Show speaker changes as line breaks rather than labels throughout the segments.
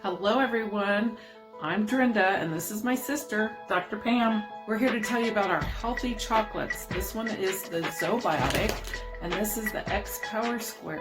Hello everyone, I'm Dorinda and this is my sister, Dr. Pam. We're here to tell you about our healthy chocolates. This one is the Zobiotic and this is the X Power Squares.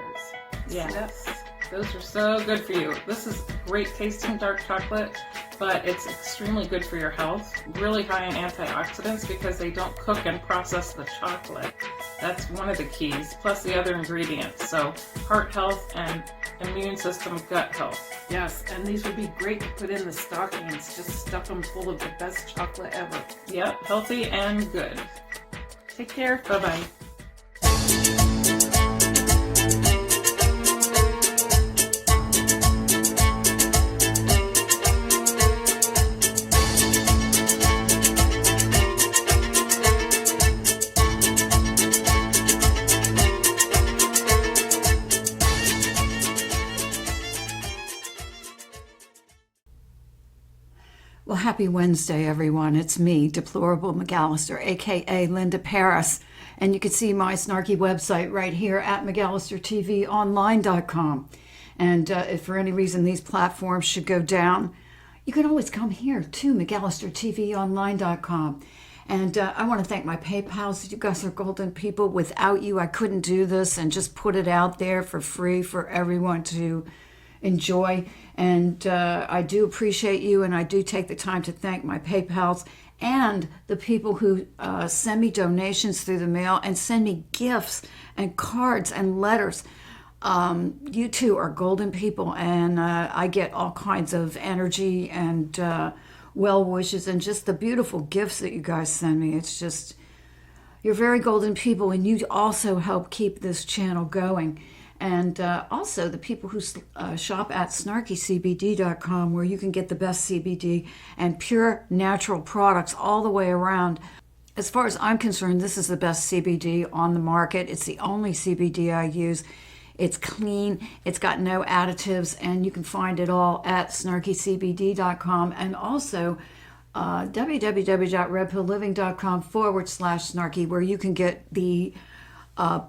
Yes, those are so good for you. This is great tasting dark chocolate, but it's extremely good for your health. Really high in antioxidants because they don't cook and process the chocolate. That's one of the keys, plus the other ingredients. So heart health and immune system, gut health. Yes, and these would be great to put in the stockings. Just stuff them full of the best chocolate ever. Yep, healthy and good. Take care. Bye-bye.
Well, happy Wednesday, everyone. It's me, Deplorable McAllister, aka Linda Paris. And you can see my snarky website right here at McAllisterTVOnline.com. And if for any reason these platforms should go down, you can always come here to McAllisterTVOnline.com. And I want to thank my PayPals. You guys are golden people. Without you, I couldn't do this and just put it out there for free for everyone to enjoy. And I do appreciate you, and I do take the time to thank my PayPals and the people who send me donations through the mail and send me gifts and cards and letters. You two are golden people, and I get all kinds of energy and well wishes and just the beautiful gifts that you guys send me. It's just, you're very golden people, and you also help keep this channel going. And also the people who shop at snarkycbd.com, where you can get the best CBD and pure natural products all the way around. As far as I'm concerned, this is the best CBD on the market. It's the only CBD I use. It's clean, it's got no additives, and you can find it all at snarkycbd.com, and also www.redpillliving.com/snarky, where you can get the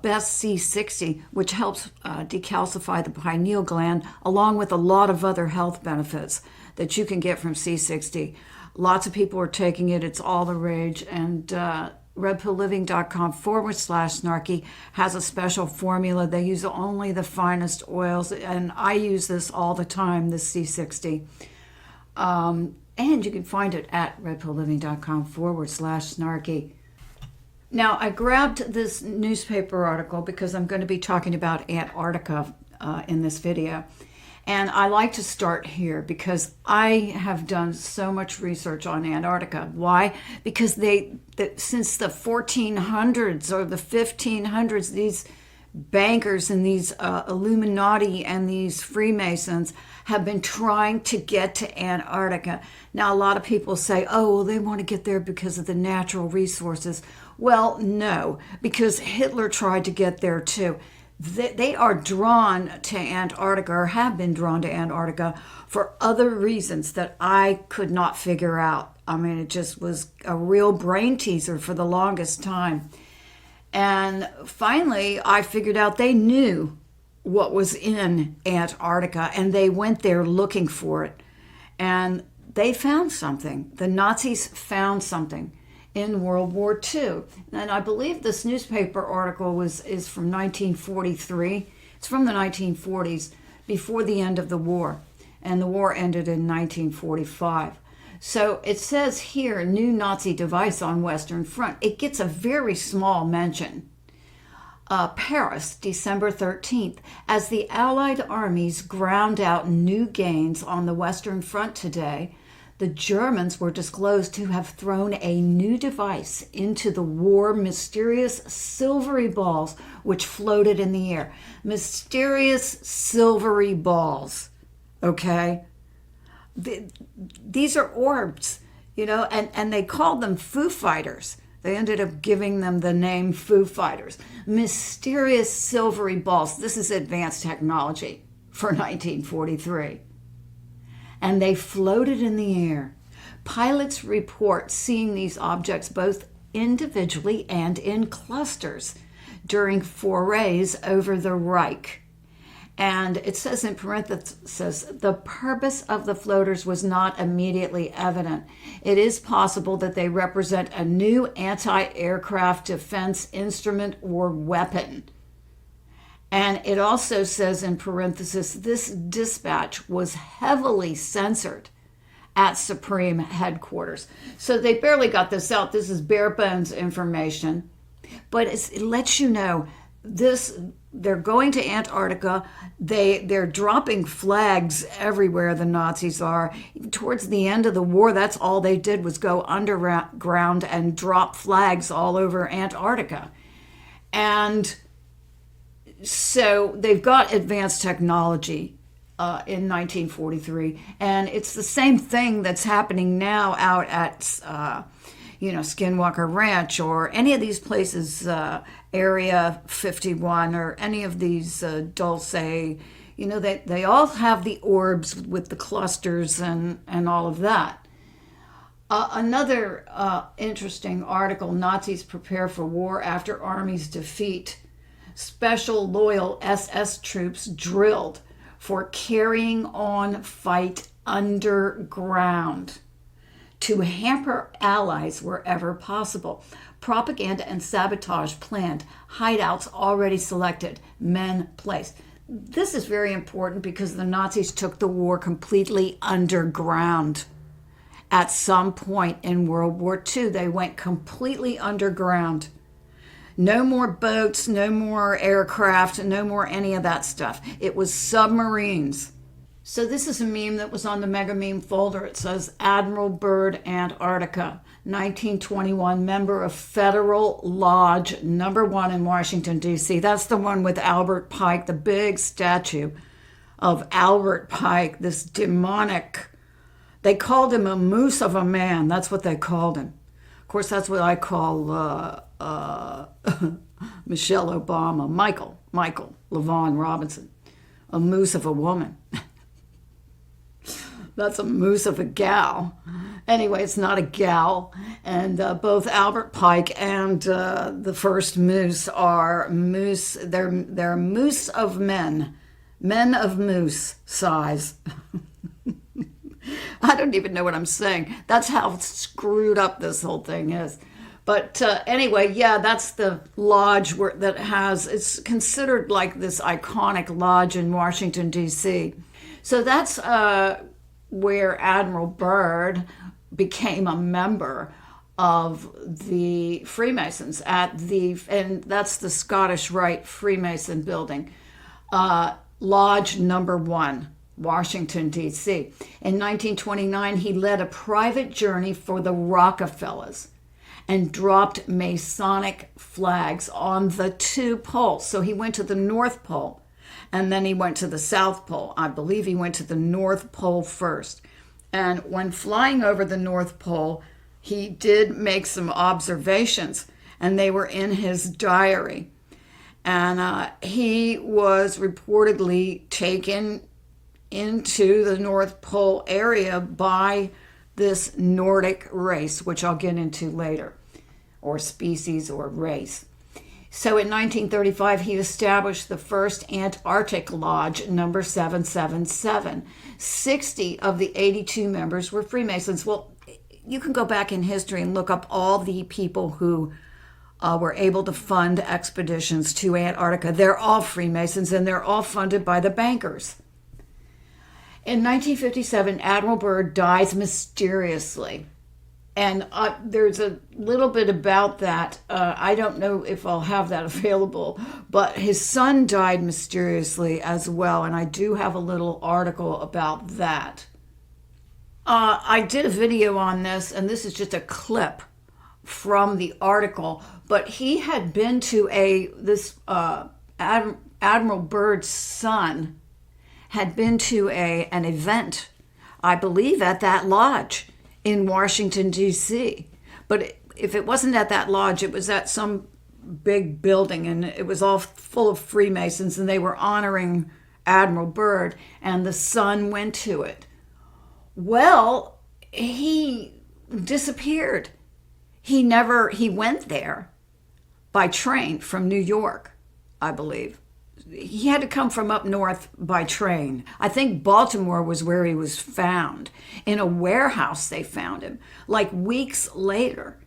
best C60, which helps decalcify the pineal gland, along with a lot of other health benefits that you can get from C60. Lots of people are taking it. It's all the rage. And redpillliving.com/snarky has a special formula. They use only the finest oils, and I use this all the time, this C60. And you can find it at redpillliving.com/snarky. Now, I grabbed this newspaper article because I'm going to be talking about Antarctica in this video. And I like to start here because I have done so much research on Antarctica. Why? Because since the 1400s or the 1500s, these bankers and these Illuminati and these Freemasons have been trying to get to Antarctica. Now, a lot of people say, oh, well, they want to get there because of the natural resources. Well, no, because Hitler tried to get there too. They are drawn to Antarctica, or have been drawn to Antarctica, for other reasons that I could not figure out. I mean, it just was a real brain teaser for the longest time. And finally, I figured out they knew what was in Antarctica, and they went there looking for it. And they found something. The Nazis found something in World War II. And I believe this newspaper article is from 1943. It's from the 1940s, before the end of the war. And the war ended in 1945. So it says here, new Nazi device on Western Front. It gets a very small mention. Paris, December 13th. As the Allied armies ground out new gains on the Western Front today, the Germans were disclosed to have thrown a new device into the war, mysterious silvery balls which floated in the air. Mysterious silvery balls, okay? These are orbs, you know, and they called them Foo Fighters. They ended up giving them the name Foo Fighters. Mysterious silvery balls. This is advanced technology for 1943. And they floated in the air. Pilots report seeing these objects both individually and in clusters during forays over the Reich. And it says in parentheses, the purpose of the floaters was not immediately evident. It is possible that they represent a new anti-aircraft defense instrument or weapon. And it also says in parentheses, this dispatch was heavily censored at Supreme headquarters. So they barely got this out. This is bare bones information. But it lets you know they're going to Antarctica. They're dropping flags everywhere, the Nazis are. Towards the end of the war, that's all they did was go underground and drop flags all over Antarctica. And so they've got advanced technology in 1943, and it's the same thing that's happening now out at Skinwalker Ranch or any of these places, Area 51 or any of these Dulce. They all have the orbs with the clusters and all of that. Another interesting article: Nazis prepare for war after army's defeat. Special loyal SS troops drilled for carrying on fight underground to hamper allies wherever possible. Propaganda and sabotage planned. Hideouts already selected. Men placed. This is very important because the Nazis took the war completely underground. At some point in World War II, they went completely underground. No more boats, no more aircraft, no more any of that stuff. It was submarines. So this is a meme that was on the Mega Meme folder. It says, Admiral Byrd, Antarctica, 1921, member of Federal Lodge number 1 in Washington, D.C. That's the one with Albert Pike, the big statue of Albert Pike, this demonic. They called him a moose of a man. That's what they called him. Of course, that's what I call Michelle Obama, Michael LaVaughn Robinson, a moose of a woman. That's a moose of a gal. Anyway, it's not a gal. And both Albert Pike and the first moose are moose. They're moose of men of moose size. I don't even know what I'm saying. That's how screwed up this whole thing is. But anyway, yeah, that's the lodge it's considered like this iconic lodge in Washington, D.C. So that's where Admiral Byrd became a member of the Freemasons and that's the Scottish Rite Freemason building, Lodge number 1. Washington, D.C. In 1929, he led a private journey for the Rockefellers and dropped Masonic flags on the 2 poles. So he went to the North Pole and then he went to the South Pole. I believe he went to the North Pole first. And when flying over the North Pole, he did make some observations, and they were in his diary. And he was reportedly taken into the North Pole area by this Nordic race, which I'll get into later, or species or race. So in 1935, he established the first Antarctic Lodge, number 777. 60 of the 82 members were Freemasons. Well, you can go back in history and look up all the people who were able to fund expeditions to Antarctica. They're all Freemasons, and they're all funded by the bankers. In 1957, Admiral Byrd dies mysteriously. And there's a little bit about that. I don't know if I'll have that available, but his son died mysteriously as well, and I do have a little article about that. I did a video on this, and this is just a clip from the article, but he had been to Admiral Byrd's son had been to an event, I believe, at that lodge in Washington, D.C. But if it wasn't at that lodge, it was at some big building, and it was all full of Freemasons, and they were honoring Admiral Byrd, and the son went to it. Well, he disappeared. He went there by train from New York, I believe. he had to come from up north by train. I think Baltimore was where he was found. In a warehouse, they found him, like weeks later.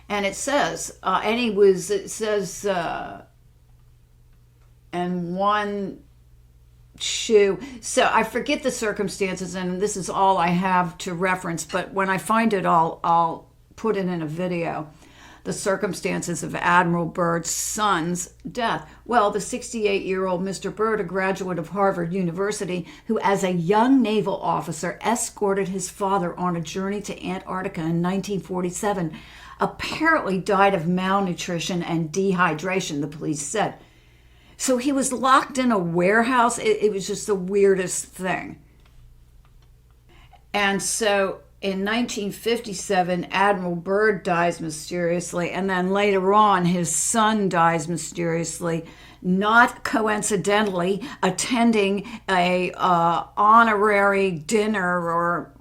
And it says, and one shoe. So I forget the circumstances, and this is all I have to reference, but when I find it, I'll put it in a video. The circumstances of Admiral Byrd's son's death. Well, the 68-year-old Mr. Byrd, a graduate of Harvard University, who as a young naval officer escorted his father on a journey to Antarctica in 1947, apparently died of malnutrition and dehydration, the police said. So he was locked in a warehouse. It was just the weirdest thing. And so in 1957, Admiral Byrd dies mysteriously, and then later on, his son dies mysteriously, not coincidentally attending a honorary dinner or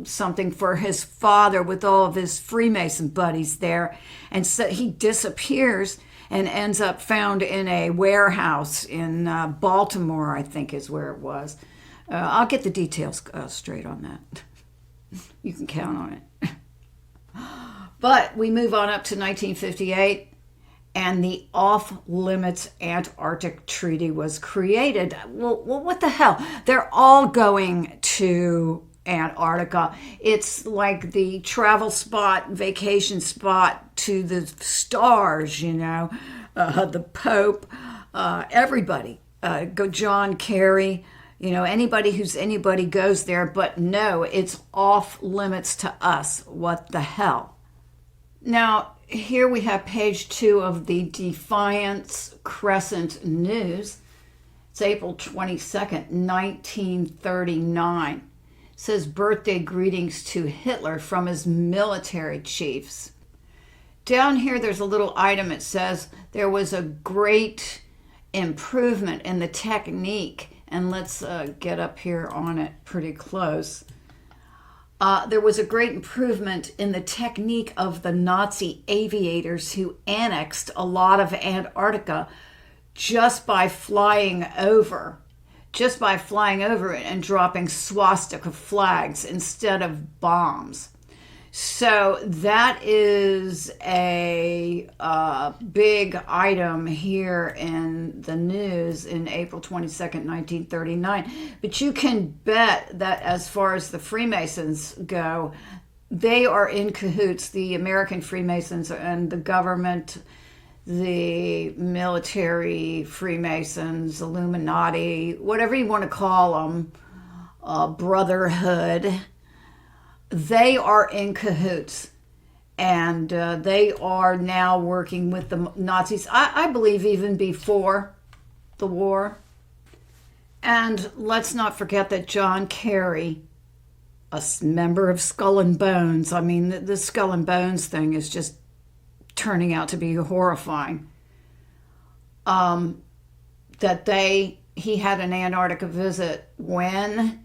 something for his father with all of his Freemason buddies there. And so he disappears and ends up found in a warehouse in Baltimore, I think is where it was. I'll get the details straight on that. You can count on it. But we move on up to 1958, and the Off-Limits Antarctic Treaty was created. Well, what the hell? They're all going to Antarctica. It's like the travel spot, vacation spot to the stars, the Pope, everybody. Go John Kerry. Anybody goes there, but no, it's off limits to us. What the hell? Now, here we have page 2 of the Defiance Crescent News. It's April 22nd, 1939. It says birthday greetings to Hitler from his military chiefs. Down here, there's a little item. It says there was a great improvement in the technique. And let's get up here on it pretty close. There was a great improvement in the technique of the Nazi aviators who annexed a lot of Antarctica just by flying over it and dropping swastika flags instead of bombs. So that is a big item here in the news in April 22nd, 1939. But you can bet that as far as the Freemasons go, they are in cahoots, the American Freemasons and the government, the military Freemasons, Illuminati, whatever you want to call them, Brotherhood. They are in cahoots, and they are now working with the Nazis, I believe even before the war. And let's not forget that John Kerry, a member of Skull and Bones, I mean, the Skull and Bones thing is just turning out to be horrifying, that he had an Antarctica visit when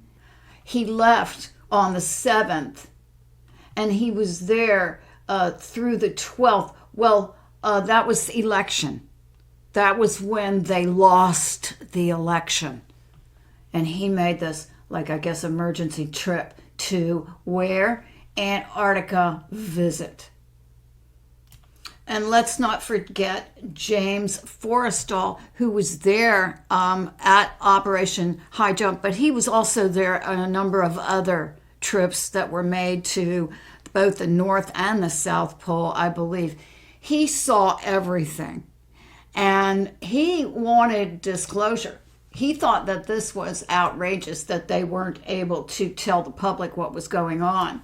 he left on the 7th, and he was there through the 12th. Well, that was the election. That was when they lost the election. And he made this, emergency trip to where? Antarctica visit. And let's not forget James Forrestal, who was there at Operation High Jump, but he was also there on a number of other trips that were made to both the North and the South Pole, I believe. He saw everything, and he wanted disclosure. He thought that this was outrageous, that they weren't able to tell the public what was going on.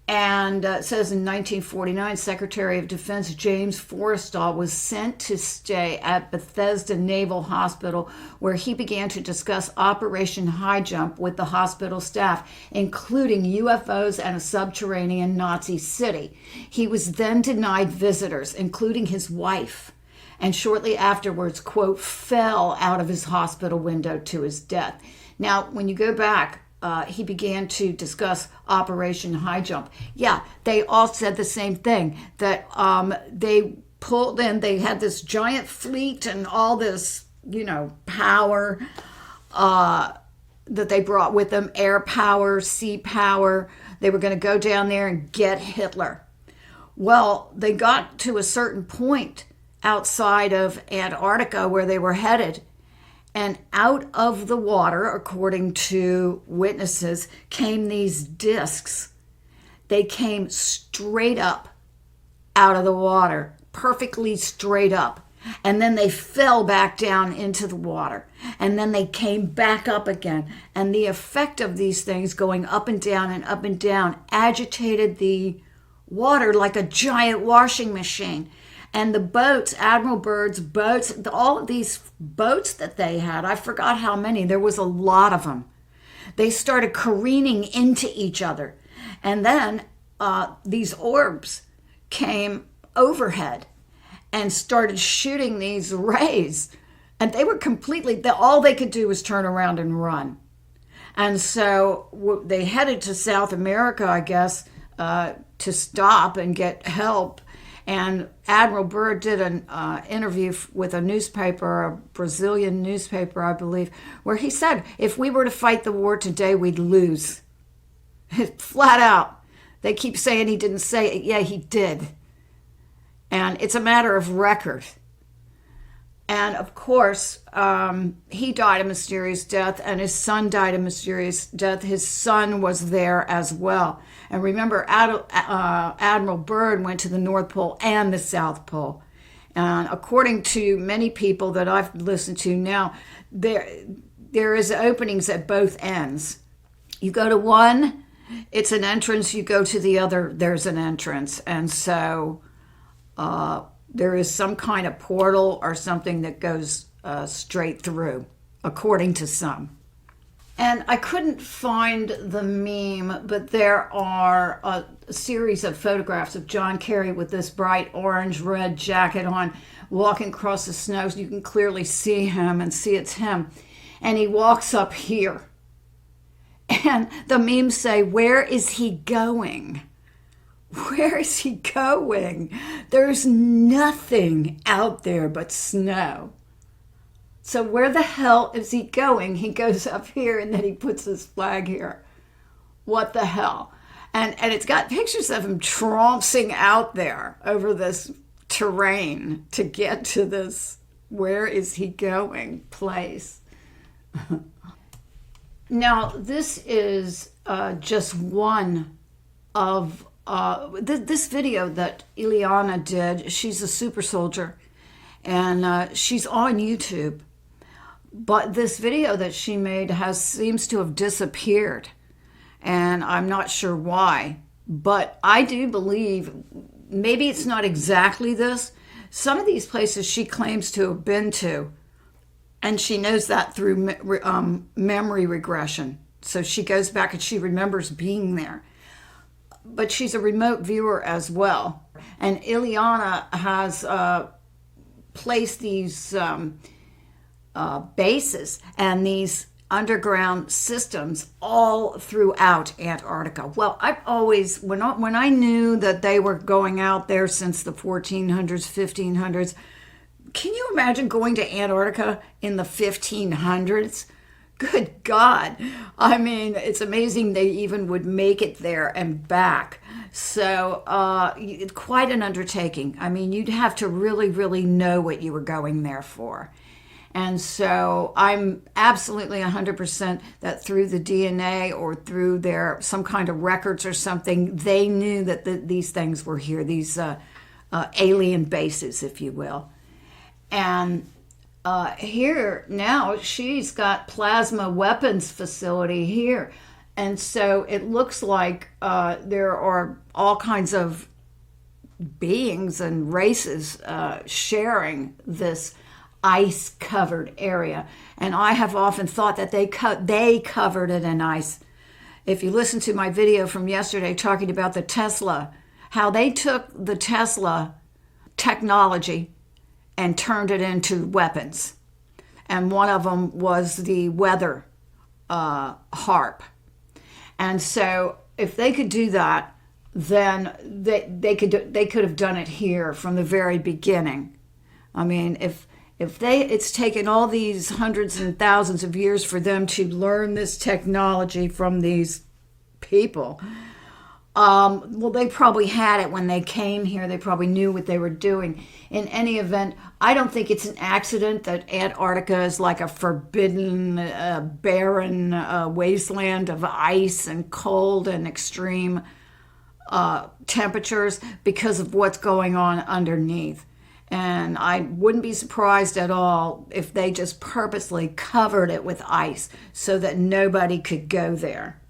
And it says in 1949, Secretary of Defense James Forrestal was sent to stay at Bethesda Naval Hospital, where he began to discuss Operation High Jump with the hospital staff, including UFOs and a subterranean Nazi city. He was then denied visitors, including his wife, and shortly afterwards, quote, fell out of his hospital window to his death. Now, when you go back, he began to discuss Operation High Jump. Yeah, they all said the same thing, that they pulled in, they had this giant fleet and all this power that they brought with them, air power, sea power. They were going to go down there and get Hitler. Well, they got to a certain point outside of Antarctica where they were headed, and out of the water, according to witnesses, came these discs. They came straight up out of the water, perfectly straight up. And then they fell back down into the water. And then they came back up again. And the effect of these things going up and down agitated the water like a giant washing machine. And the boats, Admiral Byrd's boats, all of these boats that they had, I forgot how many, there was a lot of them. They started careening into each other. And then these orbs came overhead and started shooting these rays. And they were completely, all they could do was turn around and run. And so they headed to South America, I guess, to stop and get help. And Admiral Byrd did an interview with a newspaper, a Brazilian newspaper, I believe, where he said, if we were to fight the war today, we'd lose. Flat out. They keep saying he didn't say it. Yeah, he did. And it's a matter of record. And of course, he died a mysterious death, and his son died a mysterious death. His son was there as well. And remember, Admiral Byrd went to the North Pole and the South Pole. And according to many people that I've listened to now, there is openings at both ends. You go to one, it's an entrance. You go to the other, there's an entrance. And so there is some kind of portal or something that goes straight through, according to some. And I couldn't find the meme, but there are a series of photographs of John Kerry with this bright orange-red jacket on, walking across the snow. You can clearly see him and see it's him. And he walks up here. And the memes say, where is he going? Where is he going? There's nothing out there but snow. So where the hell is he going? He goes up here and then he puts his flag here. What the hell? And it's got pictures of him trouncing out there over this terrain to get to this where is he going place. Now, this is just one of this video that Ileana did. She's a super soldier, and she's on YouTube. But this video that she made seems to have disappeared, and I'm not sure why. But I do believe maybe it's not exactly this. Some of these places she claims to have been to, and she knows that through memory regression. So she goes back and she remembers being there. But she's a remote viewer as well. And Ileana has placed these bases and these underground systems all throughout Antarctica. Well, I've always, when I knew that they were going out there since the 1400s, 1500s, can you imagine going to Antarctica in the 1500s? Good God. I mean, it's amazing they even would make it there and back. So quite an undertaking. I mean, you'd have to really, really know what you were going there for. And so I'm absolutely 100% that through the DNA or through some kind of records or something, they knew that these things were here, these alien bases, if you will. And here now she's got plasma weapons facility here. And so it looks like there are all kinds of beings and races sharing this ice-covered area. And I have often thought that they covered it in ice. If you listen to my video from yesterday talking about the Tesla, how they took the Tesla technology and turned it into weapons. And one of them was the weather harp. And so if they could do that, then they could have done it here from the very beginning. I mean, if It's taken all these hundreds and thousands of years for them to learn this technology from these people. Well, they probably had it when they came here. They probably knew what they were doing. In any event, I don't think it's an accident that Antarctica is like a forbidden, barren wasteland of ice and cold and extreme temperatures because of what's going on underneath. And I wouldn't be surprised at all if they just purposely covered it with ice so that nobody could go there.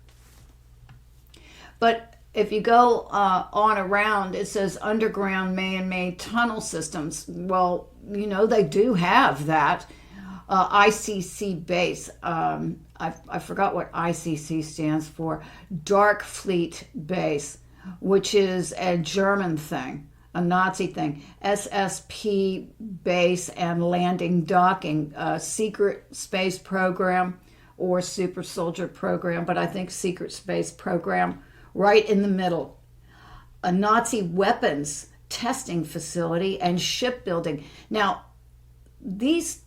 But if you go on around, it says underground man-made tunnel systems. Well, you know, they do have that. ICC base. I forgot what ICC stands for. Dark Fleet Base, which is a German thing, a Nazi thing. SSP base and landing docking. Secret space program or super soldier program, but I think secret space program. Right in the middle. A Nazi weapons testing facility and shipbuilding. Now, these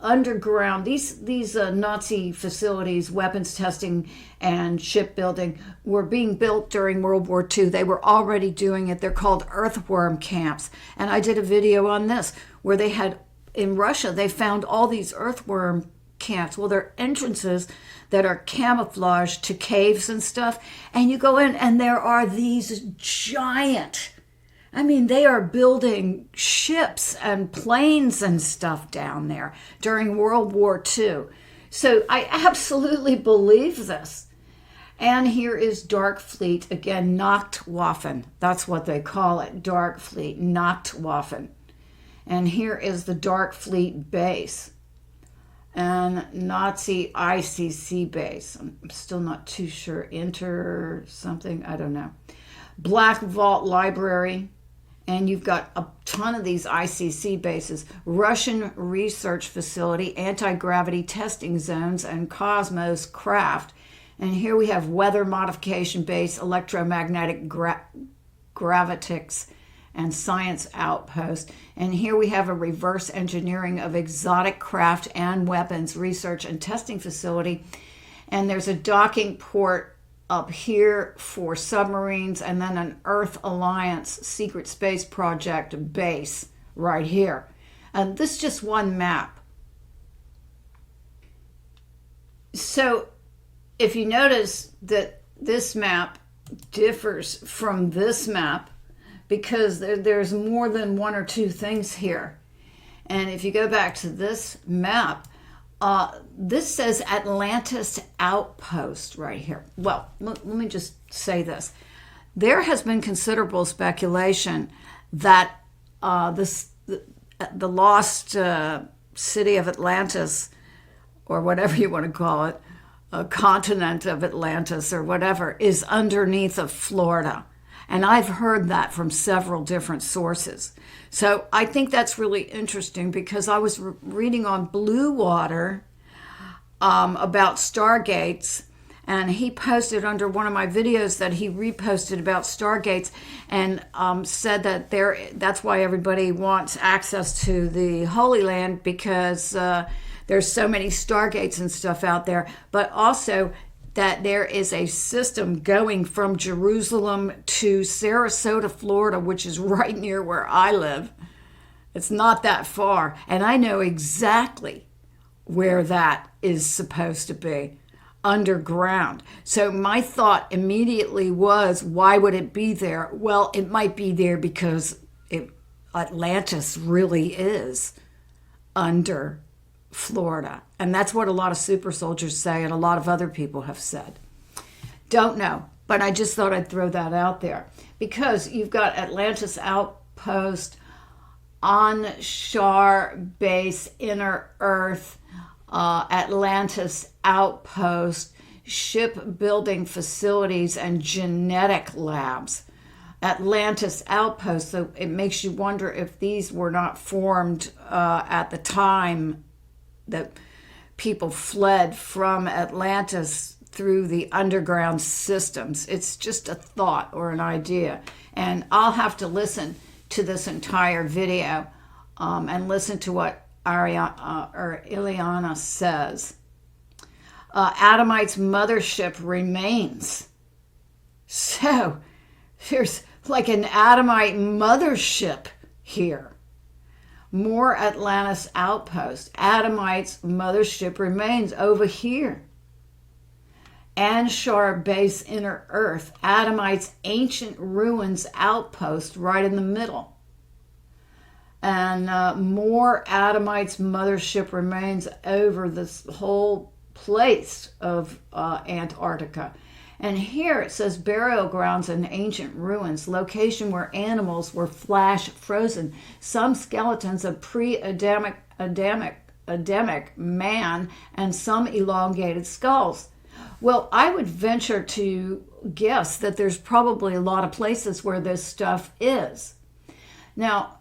underground, these Nazi facilities, weapons testing and shipbuilding, were being built during World War II. They were already doing it. They're called earthworm camps. And I did a video on this where they had, in Russia, they found all these earthworm camps. Well, they're entrances that are camouflaged to caves and stuff. And you go in and there are these giant, I mean, they are building ships and planes and stuff down there during World War II. So I absolutely believe this. And here is Dark Fleet, again, Nachtwaffen. That's what they call it, Dark Fleet, Nachtwaffen. And here is the Dark Fleet base. And Nazi ICC base. I'm still not too sure. Enter something, I don't know. Black Vault Library. And you've got a ton of these ICC bases. Russian Research Facility, Anti-Gravity Testing Zones, and Cosmos Craft. And here we have Weather Modification Base, Electromagnetic Gravitics, and Science Outpost. And here we have a reverse engineering of exotic craft and weapons research and testing facility. And there's a docking port up here for submarines, and then an Earth Alliance secret space project base right here. And this is just one map. So if you notice that this map differs from this map, because there's more than one or two things here. And if you go back to this map, this says Atlantis Outpost right here. Well, let me just say this. There has been considerable speculation that the lost city of Atlantis, or whatever you want to call it, a continent of Atlantis or whatever, is underneath of Florida. And I've heard that from several different sources. So I think that's really interesting because I was reading on Blue Water about stargates, and he posted under one of my videos that he reposted about stargates and said that that's why everybody wants access to the Holy Land, because there's so many stargates and stuff out there, but also that there is a system going from Jerusalem to Sarasota, Florida, which is right near where I live. It's not that far. And I know exactly where that is supposed to be, underground. So my thought immediately was, why would it be there? Well, it might be there because Atlantis really is under Florida. And that's what a lot of super soldiers say, and a lot of other people have said. Don't know, but I just thought I'd throw that out there. Because you've got Atlantis Outpost, onshore base, inner Earth, Atlantis Outpost, shipbuilding facilities, and genetic labs. Atlantis Outpost, so it makes you wonder if these were not formed at the time that people fled from Atlantis through the underground systems. It's just a thought or an idea. And I'll have to listen to this entire video and listen to what Ileana says, Adamite's mothership remains. So there's like an Adamite mothership here. More Atlantis outpost. Adamite's mothership remains over here. Anshar base inner earth. Adamite's ancient ruins outpost right in the middle. And more Adamite's mothership remains over this whole place of Antarctica. And here it says burial grounds and ancient ruins, location where animals were flash frozen. Some skeletons of pre-Adamic man and some elongated skulls. Well, I would venture to guess that there's probably a lot of places where this stuff is. Now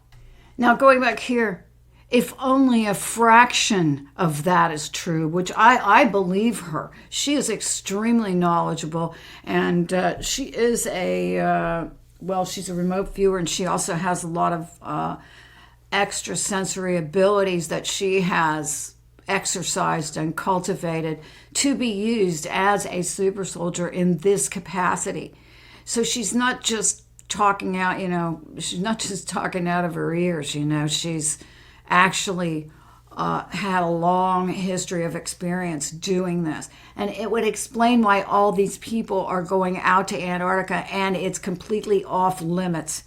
going back here, if only a fraction of that is true, which I believe her. She is extremely knowledgeable, and she is she's a remote viewer, and she also has a lot of extrasensory abilities that she has exercised and cultivated to be used as a super soldier in this capacity. So she's not just talking out, she's not just talking out of her ears, she's actually had a long history of experience doing this. And it would explain why all these people are going out to Antarctica and it's completely off limits.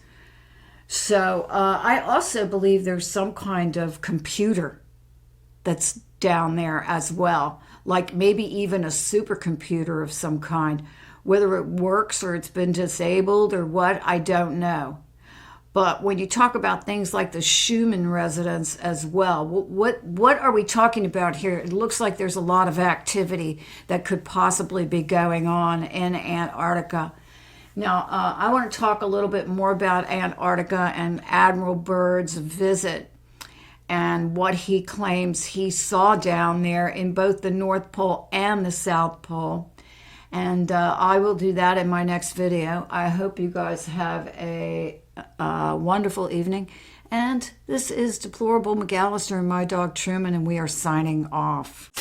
So I also believe there's some kind of computer that's down there as well, like maybe even a supercomputer of some kind. Whether it works or it's been disabled or what, I don't know. But when you talk about things like the Schumann residence as well, what are we talking about here? It looks like there's a lot of activity that could possibly be going on in Antarctica. Now, I want to talk a little bit more about Antarctica and Admiral Byrd's visit and what he claims he saw down there in both the North Pole and the South Pole. And I will do that in my next video. I hope you guys have a wonderful evening. And this is Deplorable McAllister and my dog Truman, and we are signing off.